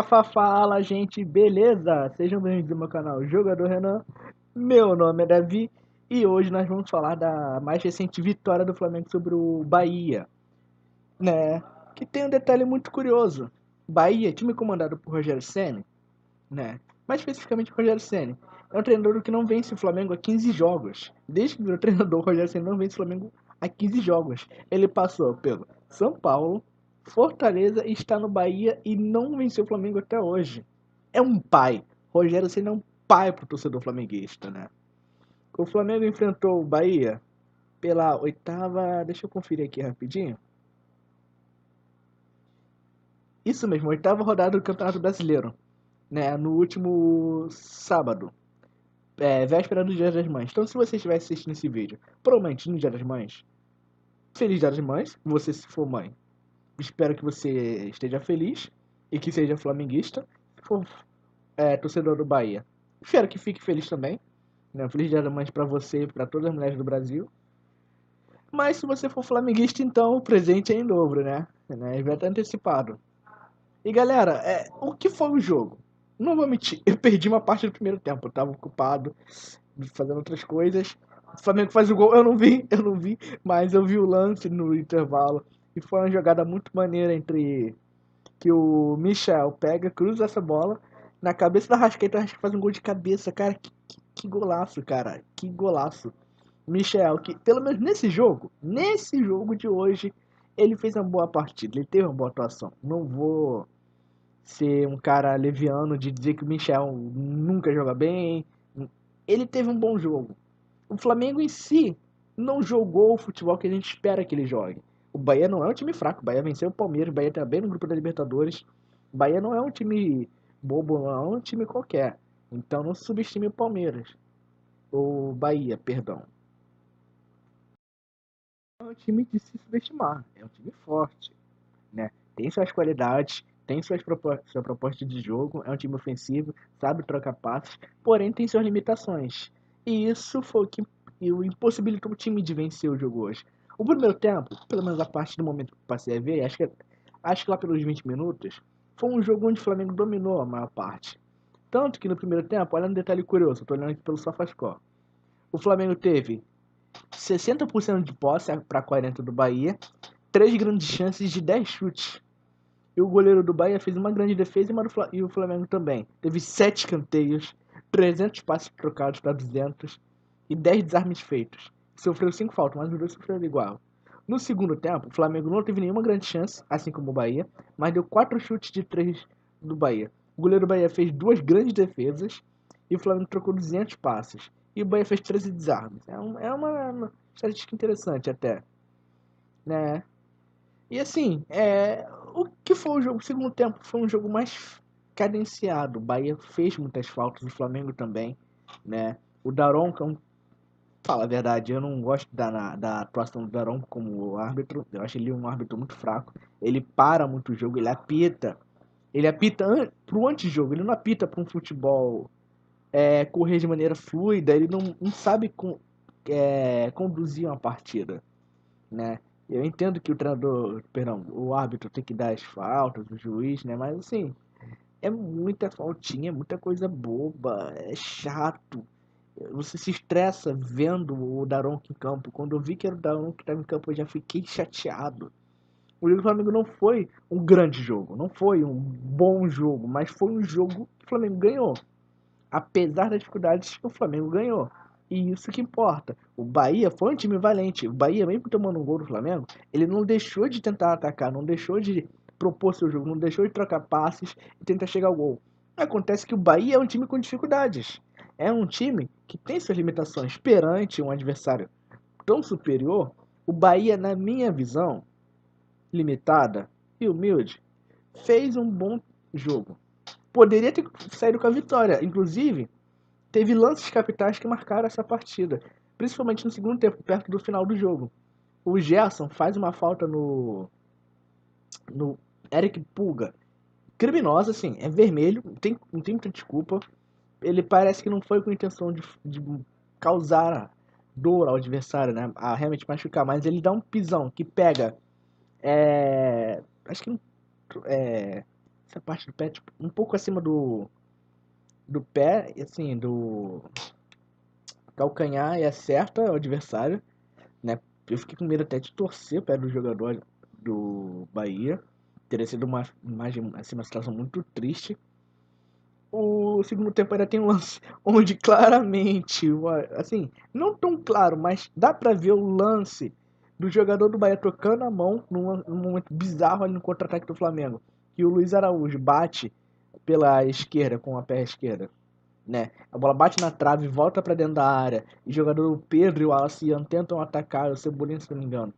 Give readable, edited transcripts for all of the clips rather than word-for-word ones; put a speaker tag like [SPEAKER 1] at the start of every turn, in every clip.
[SPEAKER 1] Fala, gente, beleza? Sejam bem-vindos ao meu canal Jogador Renan. Meu nome é Davi e hoje nós vamos falar da mais recente vitória do Flamengo sobre o Bahia, né? Que tem um detalhe muito curioso. Bahia, time comandado por Rogério Ceni, né? Mais especificamente Rogério Ceni, é um treinador que não vence o Flamengo há 15 jogos. Desde que virou treinador, o Rogério Ceni não vence o Flamengo há 15 jogos. Ele passou pelo São Paulo, Fortaleza e está no Bahia e não venceu o Flamengo até hoje. É um pai. Rogério Ceni é um pai pro torcedor flamenguista, né? O Flamengo enfrentou o Bahia pela oitava. Deixa eu conferir aqui rapidinho. Isso mesmo, oitava rodada do Campeonato Brasileiro, né? No último sábado. Véspera do Dia das Mães. Então, se você estiver assistindo esse vídeo, provavelmente no Dia das Mães, feliz Dia das Mães, você se for mãe. Espero que você esteja feliz e que seja flamenguista. Se for torcedor do Bahia, espero que fique feliz também. Né? Feliz Dia das Mães para você e para todas as mulheres do Brasil. Mas se você for flamenguista, então o presente é em dobro, né? Já tá antecipado. E galera, o que foi o jogo? Não vou mentir, eu perdi uma parte do primeiro tempo. Eu tava ocupado fazendo outras coisas. O Flamengo faz o gol, eu não vi, mas eu vi o lance no intervalo. E foi uma jogada muito maneira entre que o Michel pega, cruza essa bola na cabeça da Rascaeta, acho que faz um gol de cabeça, cara. Que golaço, cara. Que golaço. Michel, que pelo menos nesse jogo de hoje, ele fez uma boa partida, ele teve uma boa atuação. Não vou ser um cara leviano de dizer que o Michel nunca joga bem. Ele teve um bom jogo. O Flamengo em si não jogou o futebol que a gente espera que ele jogue. O Bahia não é um time fraco. O Bahia venceu o Palmeiras. O Bahia tá bem no grupo da Libertadores. O Bahia não é um time bobo, não é um time qualquer. Então não subestime o Palmeiras. O Bahia, perdão. É um time de se subestimar. É um time forte, né? Tem suas qualidades, tem sua proposta de jogo, é um time ofensivo, sabe trocar passes, porém tem suas limitações. E isso foi o que o impossibilitou o time de vencer o jogo hoje. O primeiro tempo, pelo menos a partir do momento que passei a ver, acho que lá pelos 20 minutos, foi um jogo onde o Flamengo dominou a maior parte. Tanto que no primeiro tempo, olha um detalhe curioso, eu tô olhando aqui pelo SofaScore. O Flamengo teve 60% de posse para 40% do Bahia, 3 grandes chances de 10 chutes. E o goleiro do Bahia fez uma grande defesa e o Flamengo também. Teve 7 escanteios, 300 passes trocados para 200 e 10 desarmes feitos. Sofreu 5 faltas, mas os dois sofreram igual. No segundo tempo, o Flamengo não teve nenhuma grande chance, assim como o Bahia, mas deu 4 chutes de 3 do Bahia. O goleiro do Bahia fez 2 grandes defesas e o Flamengo trocou 200 passes. E o Bahia fez 13 desarmes. É uma estatística interessante até, né? E assim, o que foi o jogo? O segundo tempo foi um jogo mais cadenciado. O Bahia fez muitas faltas, o Flamengo também, né? O Daronco, fala a verdade, eu não gosto da atuação do Daronco como árbitro. Eu acho ele um árbitro muito fraco. Ele para muito o jogo, ele apita. Ele apita pro antijogo, ele não apita para um futebol correr de maneira fluida, ele não sabe conduzir uma partida, né? Eu entendo que o treinador, perdão, o árbitro tem que dar as faltas, o juiz, né? Mas assim, é muita faltinha, muita coisa boba, é chato. Você se estressa vendo o Daronco em campo. Quando eu vi que era o Daronco que estava em campo, eu já fiquei chateado. O jogo do Flamengo não foi um grande jogo, não foi um bom jogo, mas foi um jogo que o Flamengo ganhou. Apesar das dificuldades, o Flamengo ganhou. E isso que importa. O Bahia foi um time valente. O Bahia, mesmo tomando um gol do Flamengo, ele não deixou de tentar atacar, não deixou de propor seu jogo, não deixou de trocar passes e tentar chegar ao gol. Acontece que o Bahia é um time com dificuldades. É um time que tem suas limitações perante um adversário tão superior. O Bahia, na minha visão, limitada e humilde, fez um bom jogo. Poderia ter saído com a vitória. Inclusive, teve lances capitais que marcaram essa partida, principalmente no segundo tempo, perto do final do jogo. O Gerson faz uma falta no Eric Pulga, criminosa, assim, é vermelho, não tem muita desculpa. Ele parece que não foi com a intenção de causar dor ao adversário, né? A realmente machucar, mas ele dá um pisão que pega. Acho que essa parte do pé, tipo, um pouco acima do pé, assim, do calcanhar e acerta o adversário, né? Eu fiquei com medo até de torcer o pé do jogador do Bahia. Teria sido uma imagem, assim, uma situação muito triste. O segundo tempo ainda tem um lance onde claramente, assim, não tão claro, mas dá pra ver o lance do jogador do Bahia tocando a mão num momento bizarro ali no contra-ataque do Flamengo. Que o Luiz Araújo bate pela esquerda, com a perna esquerda, né? A bola bate na trave, volta pra dentro da área. E o jogador Pedro e o Alaciano tentam atacar o Cebolinha, se não me engano.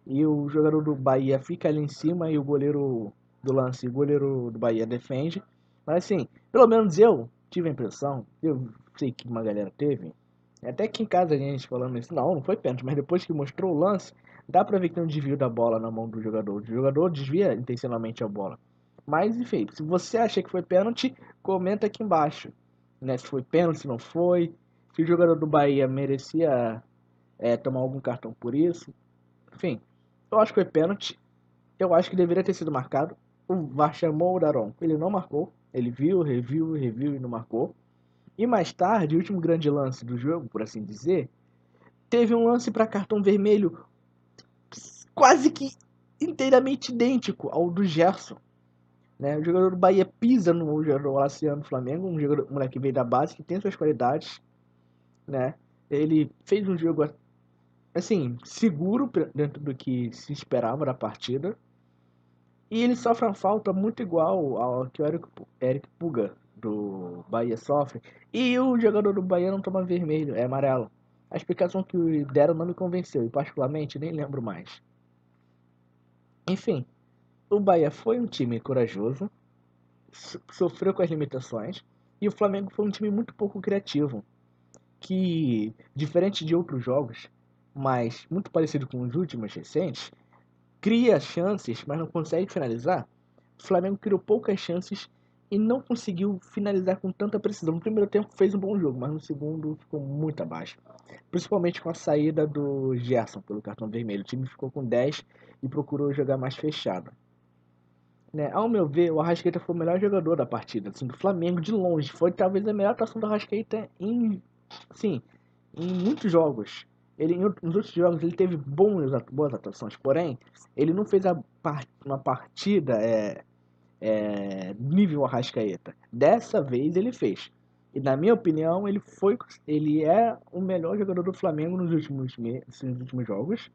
[SPEAKER 1] E o jogador do Bahia fica ali em cima e o goleiro do lance, o goleiro do Bahia defende. Mas assim, pelo menos eu tive a impressão, eu sei que uma galera teve, até que em casa a gente falando isso, não foi pênalti, mas depois que mostrou o lance, dá pra ver que tem um desvio da bola na mão do jogador. O jogador desvia intencionalmente a bola. Mas enfim, se você acha que foi pênalti, comenta aqui embaixo, né? Se foi pênalti, se não foi, se o jogador do Bahia merecia tomar algum cartão por isso. Enfim, eu acho que foi pênalti. Eu acho que deveria ter sido marcado. O VAR chamou o Daron. Ele não marcou. Ele viu, reviu, reviu e não marcou. E mais tarde, o último grande lance do jogo, por assim dizer, teve um lance para cartão vermelho quase que inteiramente idêntico ao do Gerson. Né? O jogador do Bahia pisa no jogador Alaciano do Flamengo, um moleque que veio da base, que tem suas qualidades. Né? Ele fez um jogo assim, seguro dentro do que se esperava da partida. E ele sofre uma falta muito igual ao que o Eric Puga do Bahia sofre. E o jogador do Bahia não toma vermelho, é amarelo. A explicação que deram não me convenceu, e particularmente nem lembro mais. Enfim, o Bahia foi um time corajoso, sofreu com as limitações, e o Flamengo foi um time muito pouco criativo, que, diferente de outros jogos, mas muito parecido com os últimos recentes, cria chances, mas não consegue finalizar. O Flamengo criou poucas chances e não conseguiu finalizar com tanta precisão. No primeiro tempo fez um bom jogo, mas no segundo ficou muito abaixo. Principalmente com a saída do Gerson pelo cartão vermelho. O time ficou com 10 e procurou jogar mais fechado. Né? Ao meu ver, o Arrascaeta foi o melhor jogador da partida, assim, do Flamengo de longe. Foi talvez a melhor atuação do Arrascaeta sim, em muitos jogos. Nos outros jogos ele teve boas atuações, porém, ele não fez uma partida nível Arrascaeta. Dessa vez ele fez. E na minha opinião, ele é o melhor jogador do Flamengo nos últimos jogos.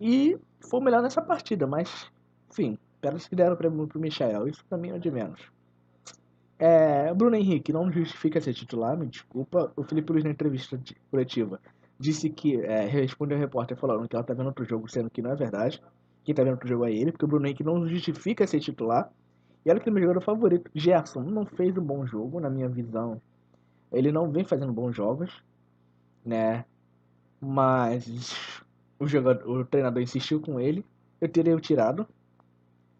[SPEAKER 1] E foi o melhor nessa partida, mas, enfim, pelas que deram prêmio pro Michael, isso pra mim é de menos. O Bruno Henrique não justifica ser titular, me desculpa. O Felipe Luiz, na entrevista coletiva, disse que respondeu ao repórter falando que ela tá vendo outro jogo, sendo que não é verdade. Quem tá vendo outro jogo é ele, porque o Bruno Henrique não justifica ser titular. E olha que é meu jogador favorito, Gerson, não fez um bom jogo, na minha visão. Ele não vem fazendo bons jogos, né? Mas o treinador insistiu com ele. Eu teria o tirado.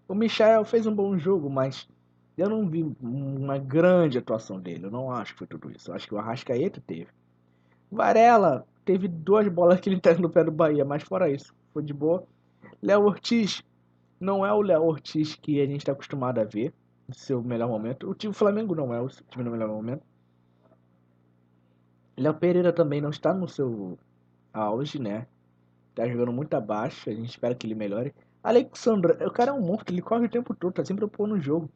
[SPEAKER 1] O Michael fez um bom jogo, mas eu não vi uma grande atuação dele. Eu não acho que foi tudo isso. Eu acho que o Arrascaeta teve. Varela teve duas bolas que ele entregou no pé do Bahia, mas fora isso, foi de boa. Léo Ortiz não é o Léo Ortiz que a gente está acostumado a ver no seu melhor momento. O time Flamengo não é o time no melhor momento. Léo Pereira também não está no seu auge, né? Tá jogando muito abaixo, a gente espera que ele melhore. Alexandre, o cara é um monstro, ele corre o tempo todo, tá sempre opondo no jogo.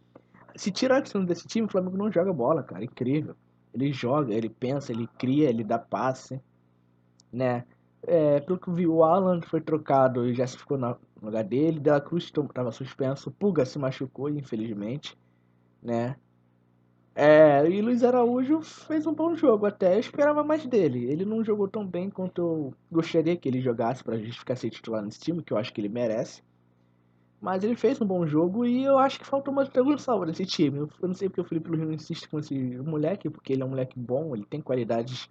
[SPEAKER 1] Se tirar o Alexandre desse time, o Flamengo não joga bola, cara, incrível. Ele joga, ele pensa, ele cria, ele dá passe, né? Pelo que eu vi, o Alan foi trocado e já se ficou no lugar dele. De La Cruz estava suspenso, o Puga se machucou, infelizmente, né? E Luiz Araújo fez um bom jogo até. Eu esperava mais dele. Ele não jogou tão bem quanto eu gostaria que ele jogasse para justificar ser titular nesse time, que eu acho que ele merece. Mas ele fez um bom jogo e eu acho que faltou uma transição nesse time. Eu não sei porque o Felipe Luiz não insiste com esse moleque, porque ele é um moleque bom, ele tem qualidades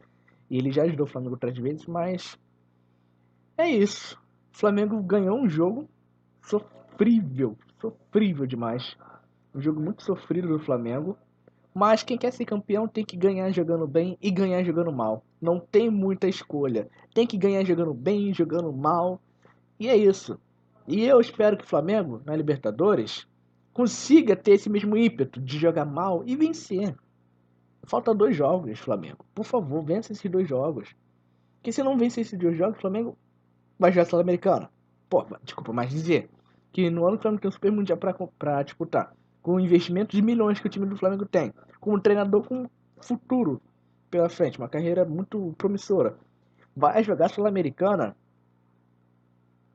[SPEAKER 1] e ele já ajudou o Flamengo outras vezes, mas é isso. O Flamengo ganhou um jogo sofrível, sofrível demais. Um jogo muito sofrido do Flamengo. Mas quem quer ser campeão tem que ganhar jogando bem e ganhar jogando mal. Não tem muita escolha. Tem que ganhar jogando bem, jogando mal. E é isso. E eu espero que o Flamengo, na Libertadores, consiga ter esse mesmo ímpeto de jogar mal e vencer. Falta 2 jogos, Flamengo. Por favor, vença esses 2 jogos. Porque se não vencer esses 2 jogos, o Flamengo vai jogar a Sul-Americana. Pô, desculpa, mas dizer que no ano que o Flamengo tem um Super Mundial pra disputar, com o investimento de milhões que o time do Flamengo tem, com um treinador com futuro pela frente, uma carreira muito promissora, vai jogar a Sul-Americana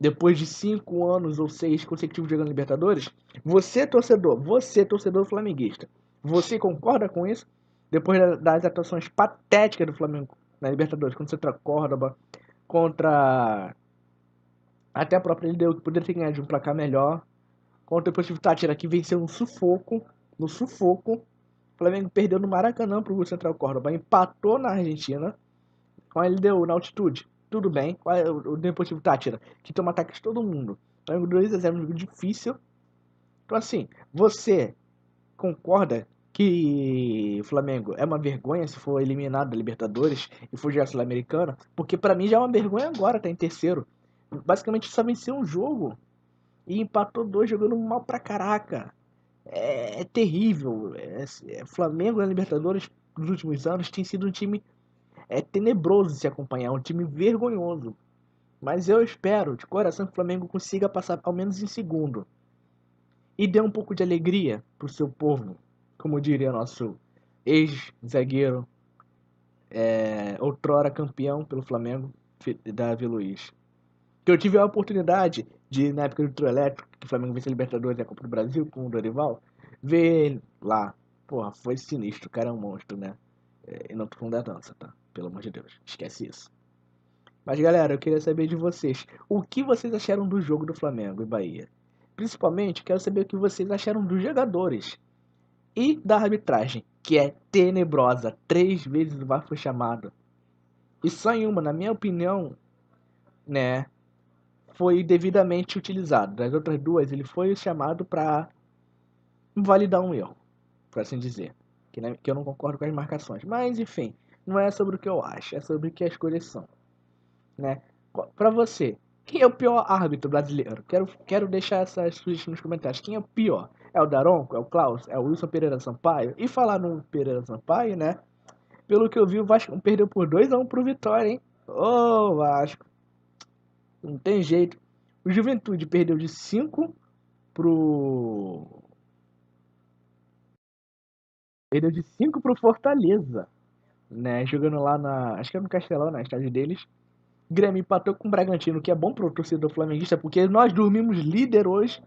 [SPEAKER 1] depois de 5 anos ou 6 consecutivos jogando Libertadores? Você torcedor flamenguista, você concorda com isso? Depois das atuações patéticas do Flamengo na Libertadores, contra o Córdoba, contra até a própria LDU, que poderia ter ganhado de um placar melhor, contra o Deportivo Táchira, que venceu no sufoco. O Flamengo perdeu no Maracanã pro Central Córdoba, empatou na Argentina, com a LDU na altitude. Tudo bem, o Deportivo Táchira, que toma ataques de todo mundo. Flamengo 2-0, um jogo difícil. Então assim, você concorda que o Flamengo é uma vergonha se for eliminado da Libertadores e for jogar Sul-Americana? Porque pra mim já é uma vergonha agora, tá em terceiro. Basicamente só venceu um jogo e empatou 2 jogando mal pra caraca. É terrível. Flamengo na Libertadores nos últimos anos tem sido um time tenebroso de se acompanhar, um time vergonhoso. Mas eu espero de coração que o Flamengo consiga passar ao menos em segundo. E dê um pouco de alegria pro seu povo, como diria nosso ex-zagueiro, outrora campeão pelo Flamengo, Davi Luiz. Que eu tive a oportunidade de, na época do trio elétrico, que o Flamengo venceu a Libertadores e a Copa do Brasil com o Dorival, ver ele lá. Porra, foi sinistro, o cara é um monstro, né? E não tô falando da dança, tá? Pelo amor de Deus, esquece isso. Mas galera, eu queria saber de vocês. O que vocês acharam do jogo do Flamengo e Bahia? Principalmente, quero saber o que vocês acharam dos jogadores e da arbitragem, que é tenebrosa. 3 vezes o VAR foi chamado. E só em uma, na minha opinião, né, foi devidamente utilizado. Das outras 2, ele foi chamado para validar um erro, por assim dizer. Que eu não concordo com as marcações. Mas, enfim, não é sobre o que eu acho, é sobre o que as coisas são. Né? Pra você, quem é o pior árbitro brasileiro? Quero deixar essas sugestões nos comentários. Quem é o pior? É o Daronco? É o Klaus? É o Wilson Pereira Sampaio? E falar no Pereira Sampaio, né? Pelo que eu vi, o Vasco perdeu por 2-1 pro Vitória, hein? Ô, Vasco. Não tem jeito. O Juventude perdeu de 5 pro... Perdeu de 5 pro Fortaleza, né? Jogando lá na... Acho que é no Castelão, na estádio deles. Grêmio empatou com o Bragantino, que é bom pro torcedor flamenguista, porque nós dormimos líder hoje.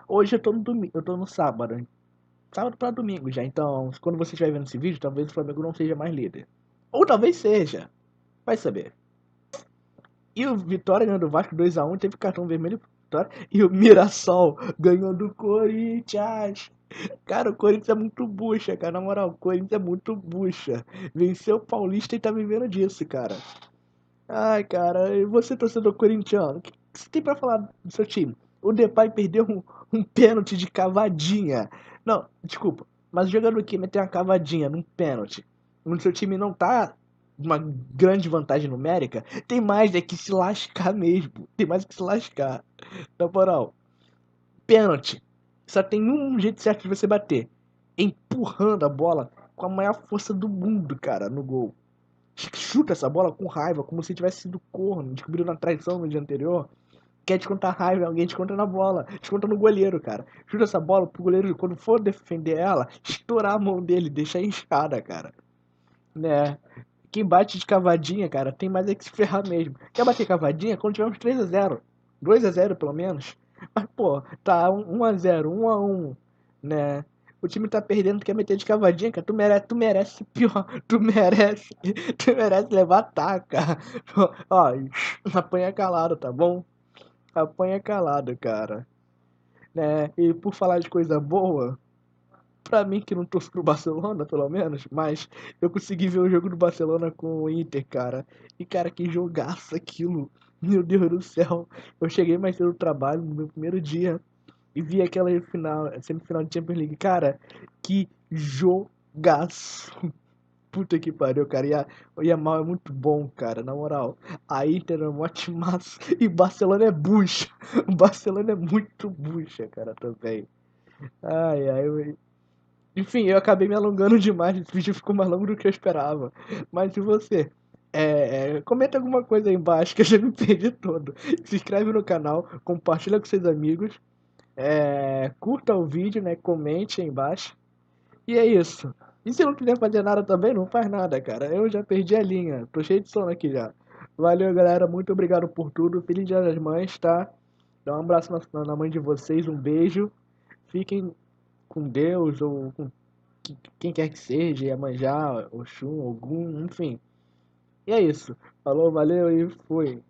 [SPEAKER 1] Hoje eu tô no domingo, eu tô no sábado. Sábado pra domingo já. Então, quando você estiver vendo esse vídeo, talvez o Flamengo não seja mais líder. Ou talvez seja. Vai saber. E o Vitória ganhou do Vasco 2-1, teve cartão vermelho pro Vitória. E o Mirassol ganhou do Corinthians. Cara, o Corinthians é muito bucha, cara. Na moral, o Corinthians é muito bucha. Venceu o Paulista e tá vivendo disso, cara. Ai, cara, e você, torcedor corintiano, o que você tem pra falar do seu time? O Depay perdeu um pênalti de cavadinha. Não, desculpa, mas jogando aqui meter uma cavadinha num pênalti, onde seu time não tá uma grande vantagem numérica, tem mais é que se lascar mesmo. Tem mais é que se lascar. Na moral, pênalti. Só tem um jeito certo de você bater. Empurrando a bola com a maior força do mundo, cara, no gol. Chuta essa bola com raiva, como se tivesse sido corno, descobriu na traição no dia anterior. Quer descontar raiva, alguém desconta na bola, desconta no goleiro, cara. Chuta essa bola pro goleiro, quando for defender ela, estourar a mão dele, deixar inchada, cara. Né? Quem bate de cavadinha, cara, tem mais é que se ferrar mesmo. Quer bater cavadinha? Quando tivermos 3-0, 2-0 pelo menos. Mas, pô, tá 1-0, 1-1, né? O time tá perdendo, tu quer meter de cavadinha, cara. Tu merece pior. Tu merece levar taca. Ó, apanha calado, tá bom? Apanha calado, cara. Né? E por falar de coisa boa, pra mim que não torço pro Barcelona, pelo menos, mas eu consegui ver o jogo do Barcelona com o Inter, cara. E, cara, que jogaço aquilo. Meu Deus do céu. Eu cheguei mais cedo no trabalho, no meu primeiro dia, e vi aquela semifinal de Champions League. Cara, que jogaço. Puta que pariu, cara. O Yamal é muito bom, cara, na moral. A Inter é um timaço. E Barcelona é bucha. O Barcelona é muito bucha, cara, também. Ai, ai, enfim, eu acabei me alongando demais, esse vídeo ficou mais longo do que eu esperava. Mas e você? Comenta alguma coisa aí embaixo que eu já me perdi todo. Se inscreve no canal, compartilha com seus amigos, curta o vídeo, né? Comente aí embaixo. E é isso. E se não quiser fazer nada também, não faz nada, cara. Eu já perdi a linha, tô cheio de sono aqui já. Valeu, galera, muito obrigado por tudo. Feliz Dia das Mães, tá? Dá um abraço na mãe de vocês, um beijo. Fiquem com Deus ou com quem quer que seja, Iemanjá, Oxum, Ogum, enfim. E é isso. Falou, valeu e fui.